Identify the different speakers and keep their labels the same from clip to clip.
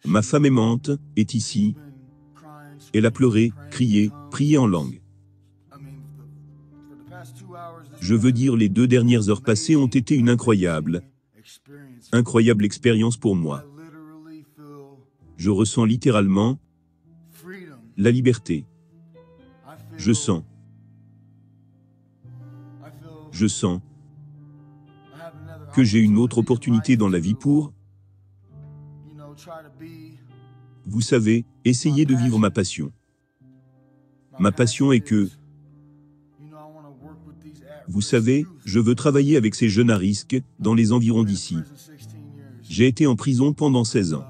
Speaker 1: Ma femme aimante est ici. Elle a pleuré, crié, prié en langue. Je veux dire, les 2 dernières heures passées ont été une incroyable expérience pour moi. Je ressens littéralement la liberté. Je sens que j'ai une autre opportunité dans la vie pour, vous savez, essayer de vivre ma passion. Ma passion est que, vous savez, je veux travailler avec ces jeunes à risque, dans les environs d'ici. J'ai été en prison pendant 16 ans.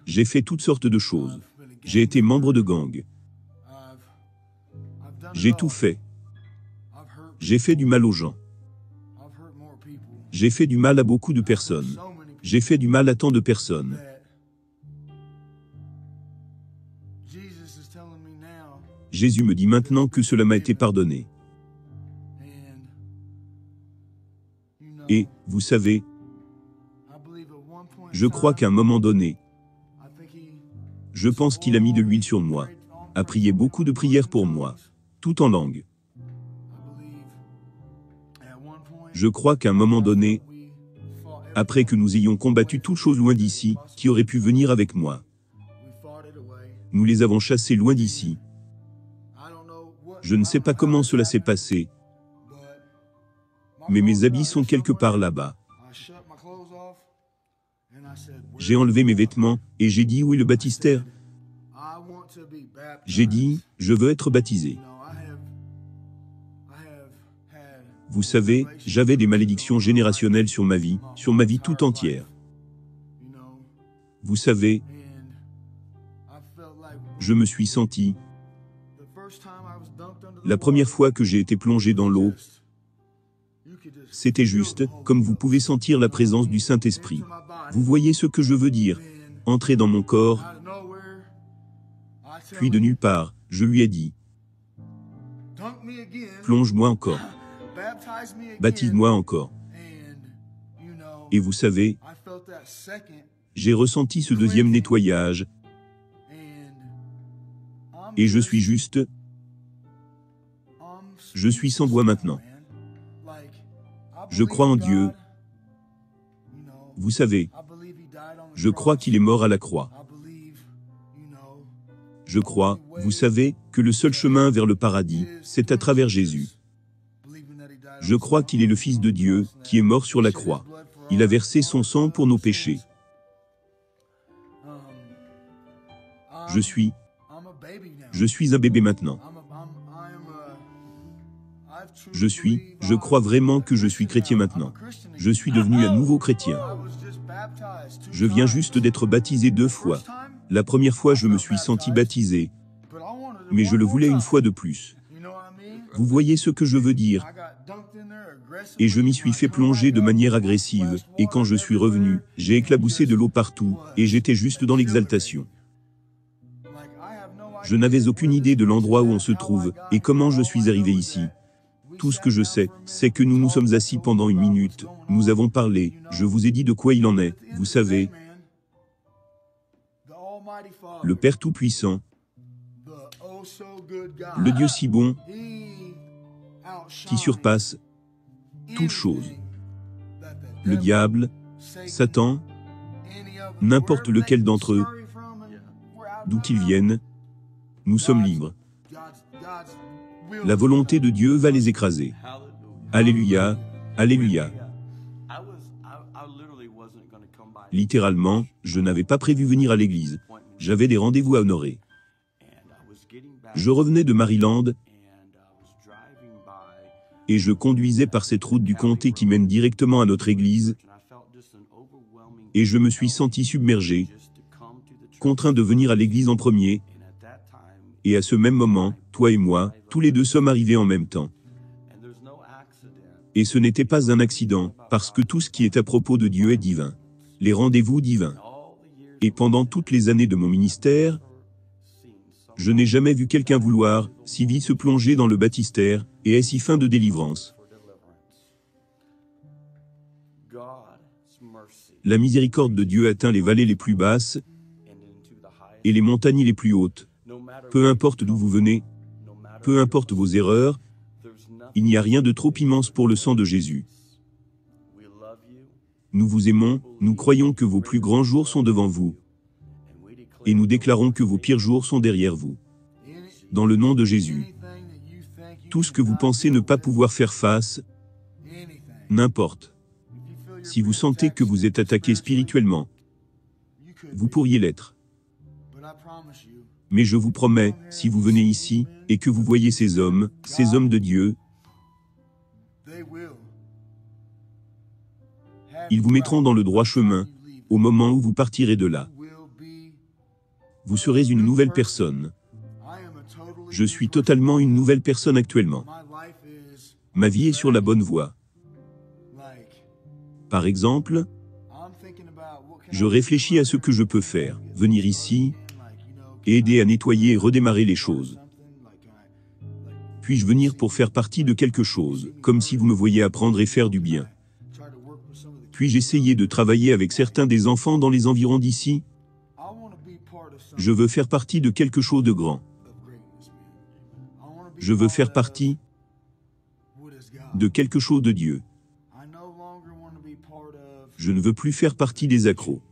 Speaker 1: J'ai fait toutes sortes de choses. J'ai été membre de gang. J'ai tout fait. J'ai fait du mal aux gens. J'ai fait du mal à beaucoup de personnes. J'ai fait du mal à tant de personnes. Jésus me dit maintenant que cela m'a été pardonné. Et, vous savez, je crois qu'à un moment donné, je pense qu'il a mis de l'huile sur moi, a prié beaucoup de prières pour moi, tout en langue. Je crois qu'à un moment donné, après que nous ayons combattu toutes choses loin d'ici, qui auraient pu venir avec moi, nous les avons chassés loin d'ici. Je ne sais pas comment cela s'est passé, mais mes habits sont quelque part là-bas. J'ai enlevé mes vêtements, et j'ai dit, où est le baptistère? J'ai dit, je veux être baptisé. Vous savez, j'avais des malédictions générationnelles sur ma vie tout entière. Vous savez, je me suis senti, la première fois que j'ai été plongé dans l'eau, c'était juste, comme vous pouvez sentir la présence du Saint-Esprit. Vous voyez ce que je veux dire? Entrer dans mon corps, puis de nulle part, je lui ai dit, plonge-moi encore. Baptise-moi encore. Et vous savez, j'ai ressenti ce deuxième nettoyage, et je suis sans voix maintenant. Je crois en Dieu. Vous savez, je crois qu'il est mort à la croix. Je crois, vous savez, que le seul chemin vers le paradis, c'est à travers Jésus. Je crois qu'il est le Fils de Dieu, qui est mort sur la croix. Il a versé son sang pour nos péchés. Je suis un bébé maintenant. Je crois vraiment que je suis chrétien maintenant. Je suis devenu un nouveau chrétien. Je viens juste d'être baptisé 2 fois. La première fois, je me suis senti baptisé, mais je le voulais une fois de plus. Vous voyez ce que je veux dire? Et je m'y suis fait plonger de manière agressive, et quand je suis revenu, j'ai éclaboussé de l'eau partout, et j'étais juste dans l'exaltation. Je n'avais aucune idée de l'endroit où on se trouve, et comment je suis arrivé ici. Tout ce que je sais, c'est que nous nous sommes assis pendant 1 minute, nous avons parlé, je vous ai dit de quoi il en est, vous savez. Le Père Tout-Puissant, le Dieu si bon, qui surpasse toute chose. Le diable, Satan, n'importe lequel d'entre eux, d'où qu'ils viennent, nous sommes libres. La volonté de Dieu va les écraser. Alléluia, alléluia. Littéralement, je n'avais pas prévu venir à l'église. J'avais des rendez-vous à honorer. Je revenais de Maryland, et je conduisais par cette route du comté qui mène directement à notre église, et je me suis senti submergé, contraint de venir à l'église en premier, et à ce même moment, toi et moi, tous les deux sommes arrivés en même temps. Et ce n'était pas un accident, parce que tout ce qui est à propos de Dieu est divin. Les rendez-vous divins. Et pendant toutes les années de mon ministère, je n'ai jamais vu quelqu'un vouloir, si vite se plonger dans le baptistère, et est si fin de délivrance. La miséricorde de Dieu atteint les vallées les plus basses et les montagnes les plus hautes. Peu importe d'où vous venez, peu importe vos erreurs, il n'y a rien de trop immense pour le sang de Jésus. Nous vous aimons, nous croyons que vos plus grands jours sont devant vous. Et nous déclarons que vos pires jours sont derrière vous. Dans le nom de Jésus. Tout ce que vous pensez ne pas pouvoir faire face, n'importe. Si vous sentez que vous êtes attaqué spirituellement, vous pourriez l'être. Mais je vous promets, si vous venez ici, et que vous voyez ces hommes de Dieu, ils vous mettront dans le droit chemin, au moment où vous partirez de là. Vous serez une nouvelle personne. Je suis totalement une nouvelle personne actuellement. Ma vie est sur la bonne voie. Par exemple, je réfléchis à ce que je peux faire, venir ici, et aider à nettoyer et redémarrer les choses. Puis-je venir pour faire partie de quelque chose, comme si vous me voyiez apprendre et faire du bien? Puis-je essayer de travailler avec certains des enfants dans les environs d'ici? Je veux faire partie de quelque chose de grand. Je veux faire partie de quelque chose de Dieu. Je ne veux plus faire partie des accros.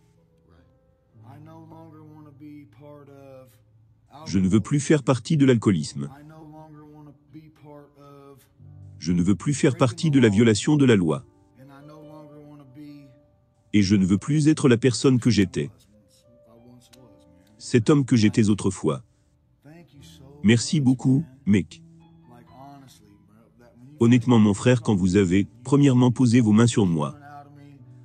Speaker 1: Je ne veux plus faire partie de l'alcoolisme. Je ne veux plus faire partie de la violation de la loi. Et je ne veux plus être la personne que j'étais. Cet homme que j'étais autrefois. Merci beaucoup, mec. Honnêtement, mon frère, quand vous avez, premièrement, posé vos mains sur moi,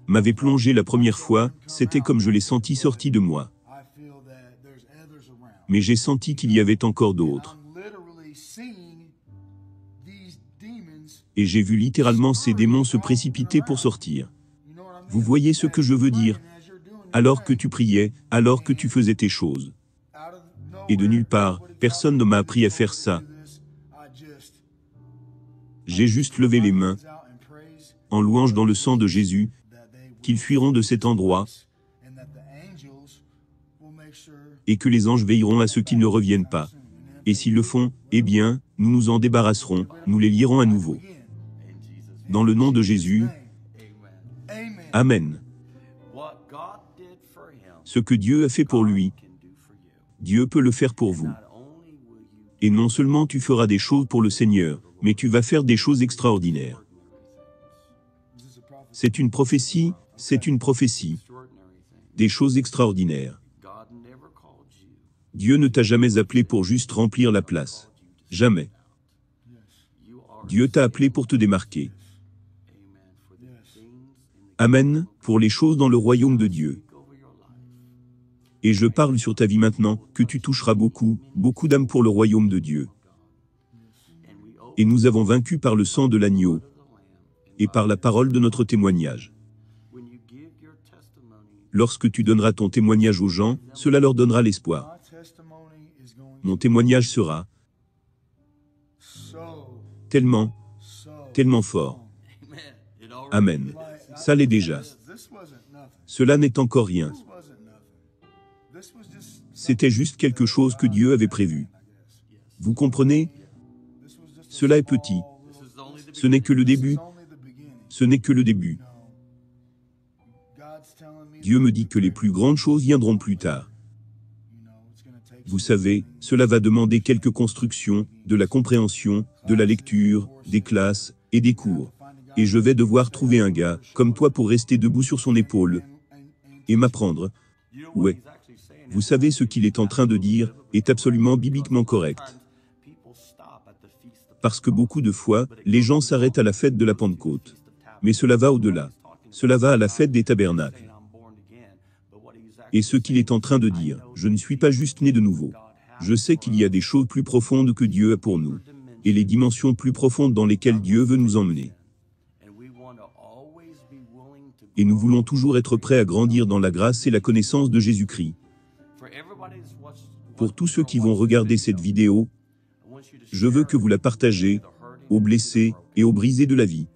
Speaker 1: m'avez plongé la première fois, c'était comme je l'ai senti sorti de moi. Mais j'ai senti qu'il y avait encore d'autres. Et j'ai vu littéralement ces démons se précipiter pour sortir. Vous voyez ce que je veux dire? Alors que tu priais, alors que tu faisais tes choses. Et de nulle part, personne ne m'a appris à faire ça. J'ai juste levé les mains, en louange dans le sang de Jésus, qu'ils fuiront de cet endroit, et que les anges veilleront à ce qu'ils ne reviennent pas. Et s'ils le font, eh bien, nous nous en débarrasserons, nous les lierons à nouveau. Dans le nom de Jésus, Amen. Ce que Dieu a fait pour lui, Dieu peut le faire pour vous. Et non seulement tu feras des choses pour le Seigneur, mais tu vas faire des choses extraordinaires. C'est une prophétie, c'est une prophétie. Des choses extraordinaires. Dieu ne t'a jamais appelé pour juste remplir la place. Jamais. Dieu t'a appelé pour te démarquer. Amen, pour les choses dans le royaume de Dieu. Et je parle sur ta vie maintenant, que tu toucheras beaucoup, beaucoup d'âmes pour le royaume de Dieu. Et nous avons vaincu par le sang de l'agneau, et par la parole de notre témoignage. Lorsque tu donneras ton témoignage aux gens, cela leur donnera l'espoir. Mon témoignage sera tellement fort. Amen. Ça l'est déjà. Cela n'est encore rien. C'était juste quelque chose que Dieu avait prévu. Vous comprenez? Cela est petit. Ce n'est que le début. Ce n'est que le début. Dieu me dit que les plus grandes choses viendront plus tard. Vous savez, cela va demander quelques constructions, de la compréhension, de la lecture, des classes et des cours. Et je vais devoir trouver un gars, comme toi, pour rester debout sur son épaule et m'apprendre. Ouais. Vous savez, ce qu'il est en train de dire est absolument bibliquement correct. Parce que beaucoup de fois, les gens s'arrêtent à la fête de la Pentecôte. Mais cela va au-delà. Cela va à la fête des tabernacles. Et ce qu'il est en train de dire, je ne suis pas juste né de nouveau. Je sais qu'il y a des choses plus profondes que Dieu a pour nous. Et les dimensions plus profondes dans lesquelles Dieu veut nous emmener. Et nous voulons toujours être prêts à grandir dans la grâce et la connaissance de Jésus-Christ. Pour tous ceux qui vont regarder cette vidéo, je veux que vous la partagez aux blessés et aux brisés de la vie.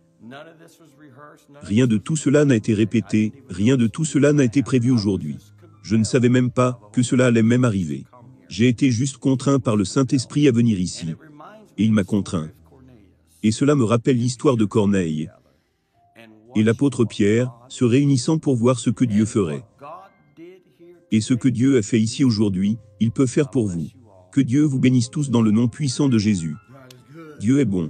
Speaker 1: Rien de tout cela n'a été répété, rien de tout cela n'a été prévu aujourd'hui. Je ne savais même pas que cela allait même arriver. J'ai été juste contraint par le Saint-Esprit à venir ici. Et il m'a contraint. Et cela me rappelle l'histoire de Corneille et l'apôtre Pierre, se réunissant pour voir ce que Dieu ferait. Et ce que Dieu a fait ici aujourd'hui, il peut faire pour vous. Que Dieu vous bénisse tous dans le nom puissant de Jésus. Dieu est bon.